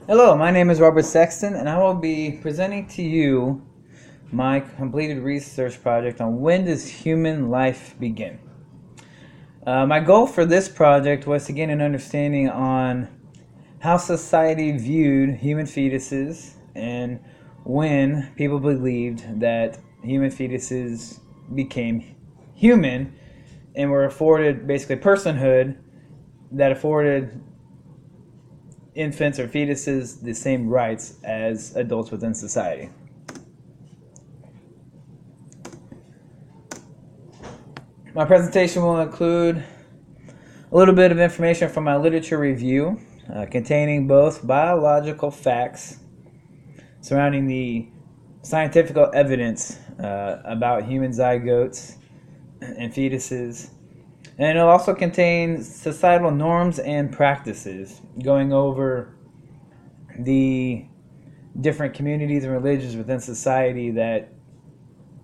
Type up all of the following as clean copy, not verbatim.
Hello, my name is Robert Sexton, and I will be presenting to you my completed research project on when does human life begin. My goal for this project was to gain an understanding on how society viewed human fetuses and when people believed that human fetuses became human and were afforded basically personhood that afforded infants or fetuses the same rights as adults within society. My presentation will include a little bit of information from my literature review containing both biological facts surrounding the scientific evidence about human zygotes and fetuses, and it'll also contain societal norms and practices, going over the different communities and religions within society that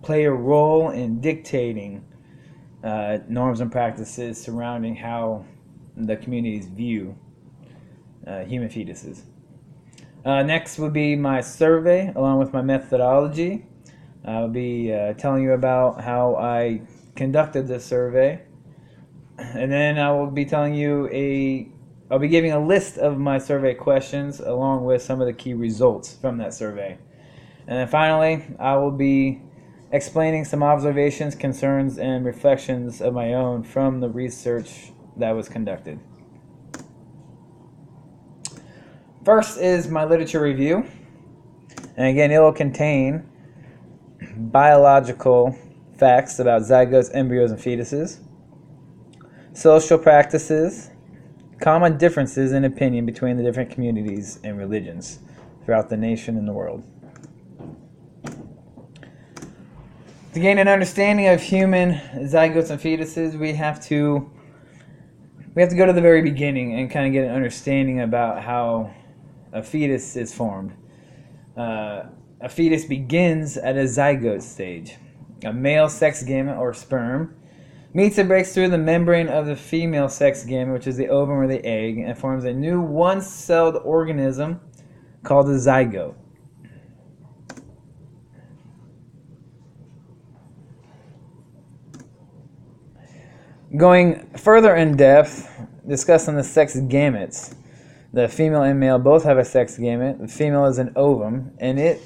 play a role in dictating norms and practices surrounding how the communities view human fetuses. Next would be my survey along with my methodology. I'll be telling you about how I conducted this survey, and then I will be telling you I'll be giving a list of my survey questions along with some of the key results from that survey. And then finally, I will be explaining some observations, concerns, and reflections of my own from the research that was conducted. First is my literature review. And again, it will contain biological facts about zygotes, embryos, and fetuses, social practices, common differences in opinion between the different communities and religions throughout the nation and the world. To gain an understanding of human zygotes and fetuses, we have to go to the very beginning and kind of get an understanding about how a fetus is formed. A fetus begins at a zygote stage. A male sex gamete or sperm meets and breaks through the membrane of the female sex gamete, which is the ovum or the egg, and forms a new one-celled organism called a zygote. Going further in depth, discussing the sex gametes. The female and male both have a sex gamete. The female is an ovum, and it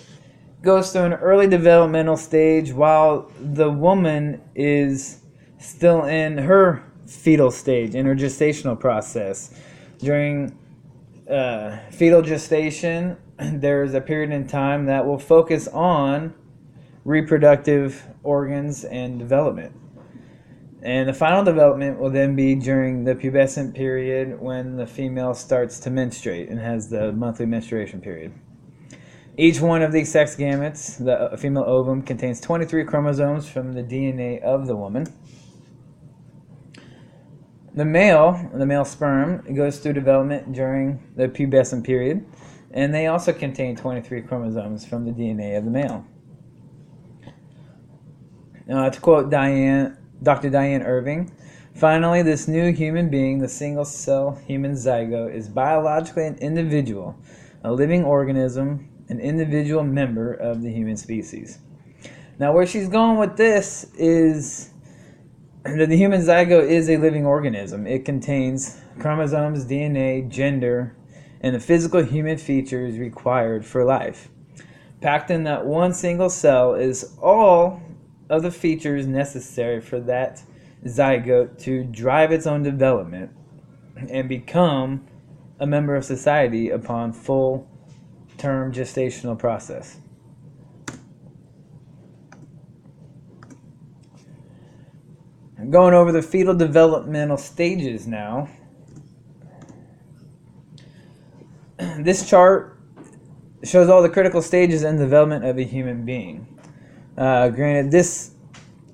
goes through an early developmental stage while the woman is still in her fetal stage, in her gestational process. During fetal gestation, there's a period in time that will focus on reproductive organs and development. And the final development will then be during the pubescent period when the female starts to menstruate and has the monthly menstruation period. Each one of these sex gametes, the female ovum, contains 23 chromosomes from the DNA of the woman. The male sperm, goes through development during the pubescent period, and they also contain 23 chromosomes from the DNA of the male. To quote Dr. Diane Irving, finally, this new human being, the single-cell human zygote, is biologically an individual, a living organism, an individual member of the human species. Now, where she's going with this is that the human zygote is a living organism. It contains chromosomes, DNA, gender, and the physical human features required for life. Packed in that one single cell is all of the features necessary for that zygote to drive its own development and become a member of society upon full-term gestational process. I'm going over the fetal developmental stages now. This chart shows all the critical stages in the development of a human being. Granted, this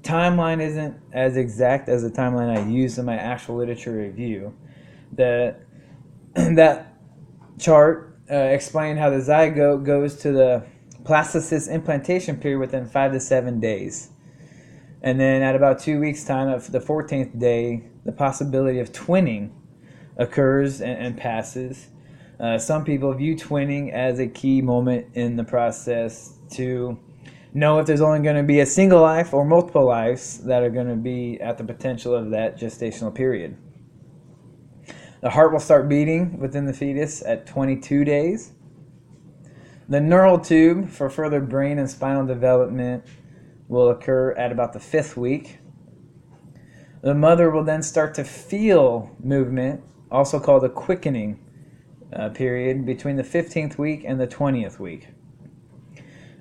timeline isn't as exact as the timeline I used in my actual literature review. That chart explained how the zygote goes to the plastocyst implantation period within 5 to 7 days. And then at about 2 weeks' time, of the 14th day, the possibility of twinning occurs and passes, Some people view twinning as a key moment in the process to know if there's only going to be a single life or multiple lives that are going to be at the potential of that gestational period. The heart will start beating within the fetus at 22 days. The neural tube for further brain and spinal development will occur at about the 5th week. The mother will then start to feel movement, also called a quickening period, between the 15th week and the 20th week.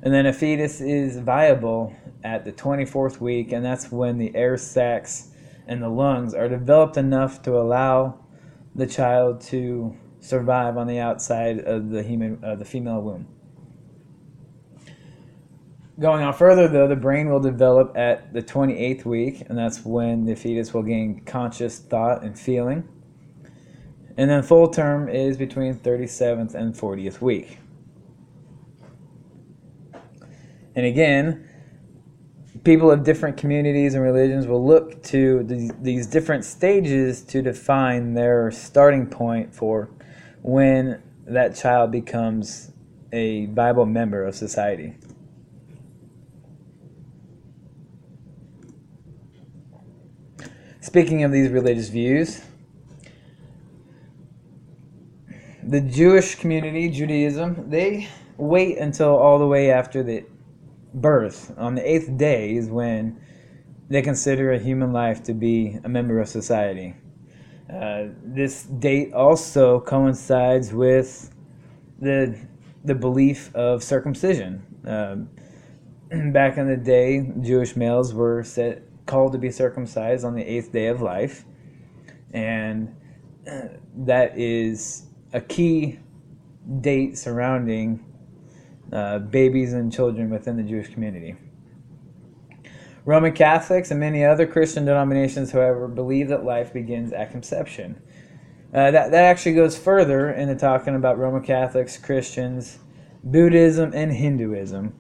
And then a fetus is viable at the 24th week, and that's when the air sacs and the lungs are developed enough to allow the child to survive on the outside of the female womb. Going on further, though, the brain will develop at the 28th week, and that's when the fetus will gain conscious thought and feeling. And then full term is between 37th and 40th week. And again, people of different communities and religions will look to these different stages to define their starting point for when that child becomes a viable member of society. Speaking of these religious views, the Jewish community, Judaism, they wait until all the way after the birth. On the 8th day is when they consider a human life to be a member of society. This date also coincides with the belief of circumcision. Back in the day, Jewish males were called to be circumcised on the 8th day of life, and that is a key date surrounding babies and children within the Jewish community. Roman Catholics and many other Christian denominations, however, believe that life begins at conception. That actually goes further into talking about Roman Catholics, Christians, Buddhism, and Hinduism.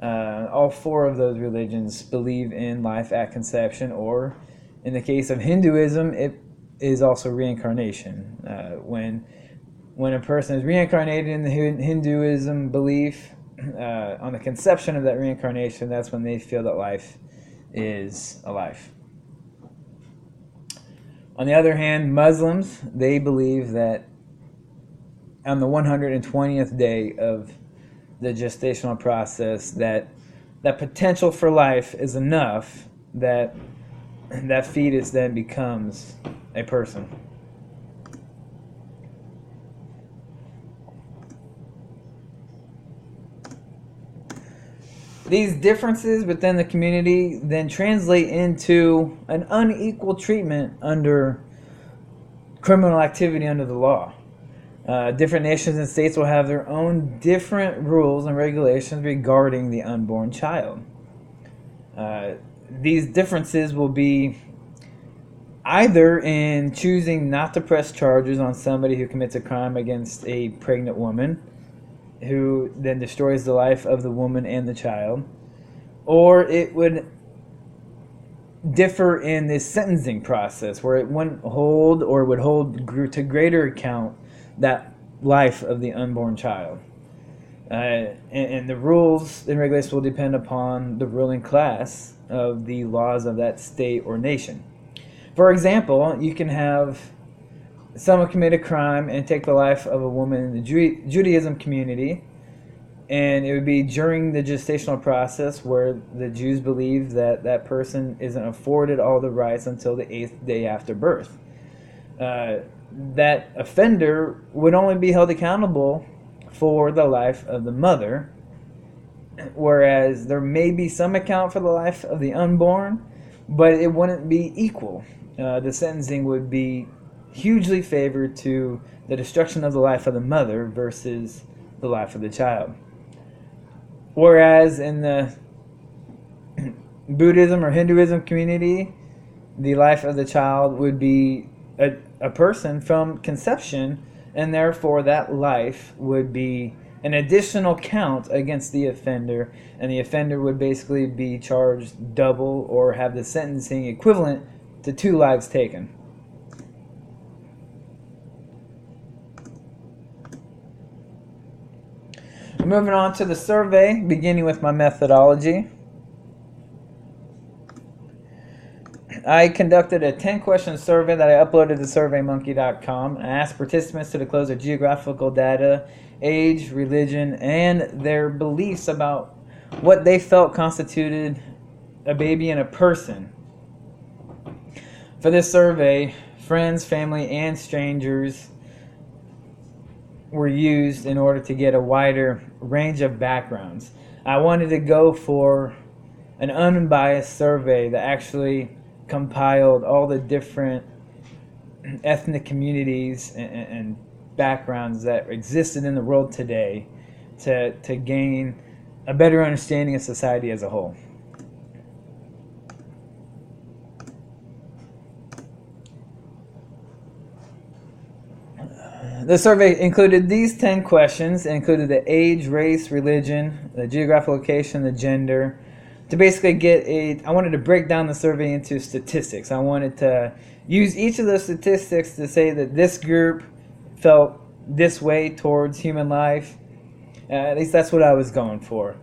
All 4 of those religions believe in life at conception, or in the case of Hinduism, it is also reincarnation. When a person is reincarnated in the Hinduism belief, on the conception of that reincarnation, that's when they feel that life is a life. On the other hand, Muslims, they believe that on the 120th day of the gestational process, that potential for life is enough that that fetus then becomes a person. These differences within the community then translate into an unequal treatment under criminal activity under the law. Different nations and states will have their own different rules and regulations regarding the unborn child. These differences will be either in choosing not to press charges on somebody who commits a crime against a pregnant woman, who then destroys the life of the woman and the child, or it would differ in the sentencing process, where it wouldn't hold or would hold to greater account that life of the unborn child. And the rules and regulations will depend upon the ruling class of the laws of that state or nation. For example, you can have someone commit a crime and take the life of a woman in the Judaism community, and it would be during the gestational process where the Jews believe that that person isn't afforded all the rights until the 8th day after birth. That offender would only be held accountable for the life of the mother, whereas there may be some account for the life of the unborn, but it wouldn't be equal. The sentencing would be hugely favored to the destruction of the life of the mother versus the life of the child. Whereas in the Buddhism or Hinduism community, the life of the child would be a person from conception, and therefore that life would be an additional count against the offender, and the offender would basically be charged double or have the sentencing equivalent to 2 lives taken. Moving on to the survey, beginning with my methodology. I conducted a 10-question survey that I uploaded to surveymonkey.com. I asked participants to disclose their geographical data, age, religion, and their beliefs about what they felt constituted a baby and a person. For this survey, friends, family, and strangers were used in order to get a wider range of backgrounds. I wanted to go for an unbiased survey that actually compiled all the different ethnic communities and backgrounds that existed in the world today to gain a better understanding of society as a whole. The survey included these 10 questions. It included the age, race, religion, the geographic location, the gender. To basically I wanted to break down the survey into statistics. I wanted to use each of those statistics to say that this group felt this way towards human life. At least that's what I was going for.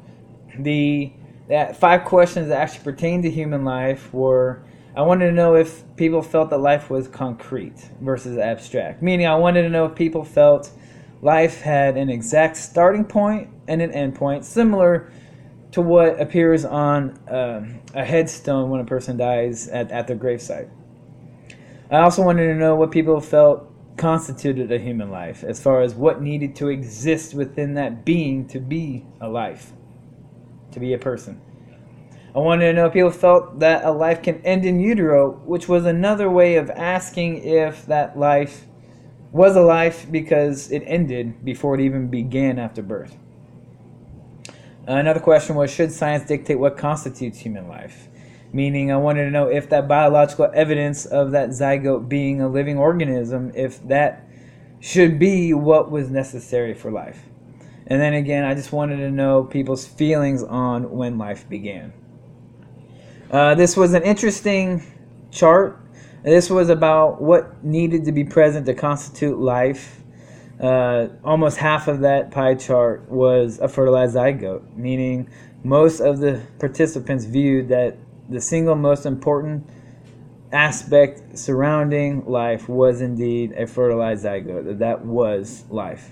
The 5 questions that actually pertain to human life were, I wanted to know if people felt that life was concrete versus abstract. Meaning I wanted to know if people felt life had an exact starting point and an end point, similar to what appears on a headstone when a person dies at their gravesite. I also wanted to know what people felt constituted a human life, as far as what needed to exist within that being to be a life, to be a person. I wanted to know if people felt that a life can end in utero, which was another way of asking if that life was a life because it ended before it even began after birth. Another question was, should science dictate what constitutes human life? Meaning I wanted to know if that biological evidence of that zygote being a living organism, if that should be what was necessary for life. And then again, I just wanted to know people's feelings on when life began. This was an interesting chart. This was about what needed to be present to constitute life. Almost half of that pie chart was a fertilized zygote, meaning most of the participants viewed that the single most important aspect surrounding life was indeed a fertilized zygote. That was life.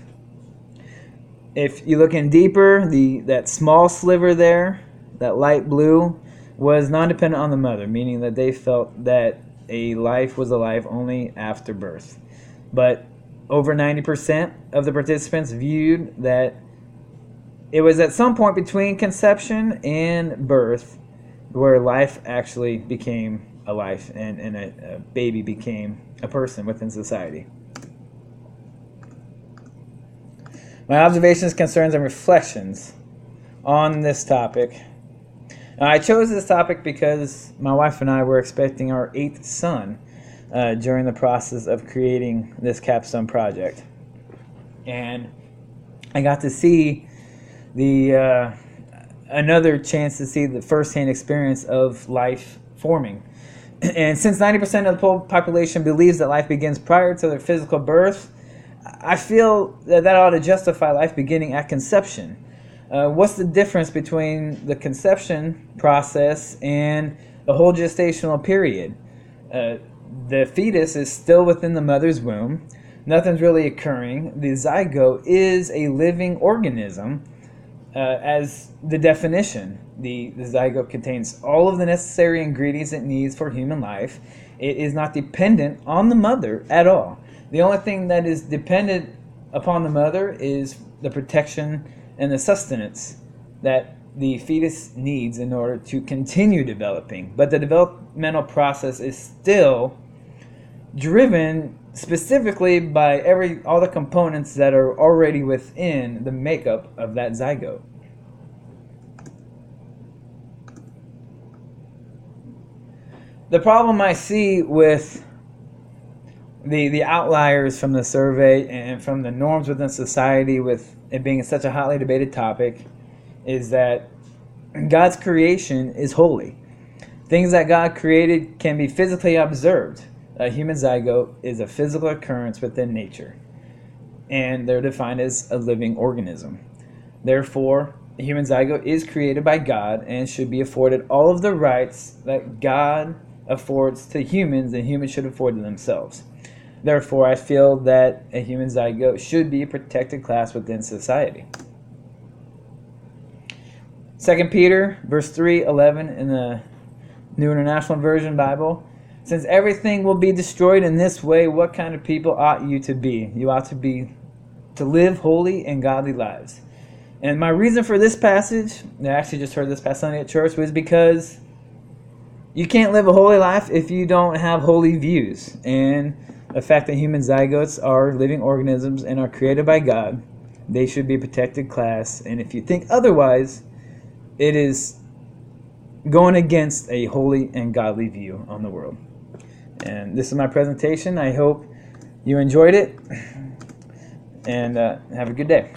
If you look in deeper, that small sliver there, that light blue, was non-dependent on the mother, meaning that they felt that a life was alive only after birth. But over 90% of the participants viewed that it was at some point between conception and birth where life actually became a life and a baby became a person within society. My observations, concerns, and reflections on this topic. I chose this topic because my wife and I were expecting our 8th son during the process of creating this capstone project. And I got to see another chance to see the first-hand experience of life forming. And since 90% of the population believes that life begins prior to their physical birth, I feel that ought to justify life beginning at conception. What's the difference between the conception process and the whole gestational period? The fetus is still within the mother's womb. Nothing's really occurring. The zygote is a living organism, as the definition. The zygote contains all of the necessary ingredients it needs for human life. It is not dependent on the mother at all. The only thing that is dependent upon the mother is the protection and the sustenance that the fetus needs in order to continue developing. But the developmental process is still driven specifically by all the components that are already within the makeup of that zygote. The problem I see with the outliers from the survey and from the norms within society, with it being such a hotly debated topic, is that God's creation is holy. Things that God created can be physically observed. A human zygote is a physical occurrence within nature, and they're defined as a living organism. Therefore, the human zygote is created by God and should be afforded all of the rights that God affords to humans and humans should afford to themselves. Therefore, I feel that a human zygote should be a protected class within society. 2 Peter, verse 3:11 in the New International Version Bible. Since everything will be destroyed in this way, what kind of people ought you to be? You ought to live holy and godly lives. And my reason for this passage, I actually just heard this past Sunday at church, was because you can't live a holy life if you don't have holy views. And the fact that human zygotes are living organisms and are created by God, they should be a protected class. And if you think otherwise, it is going against a holy and godly view on the world. And this is my presentation. I hope you enjoyed it. And have a good day.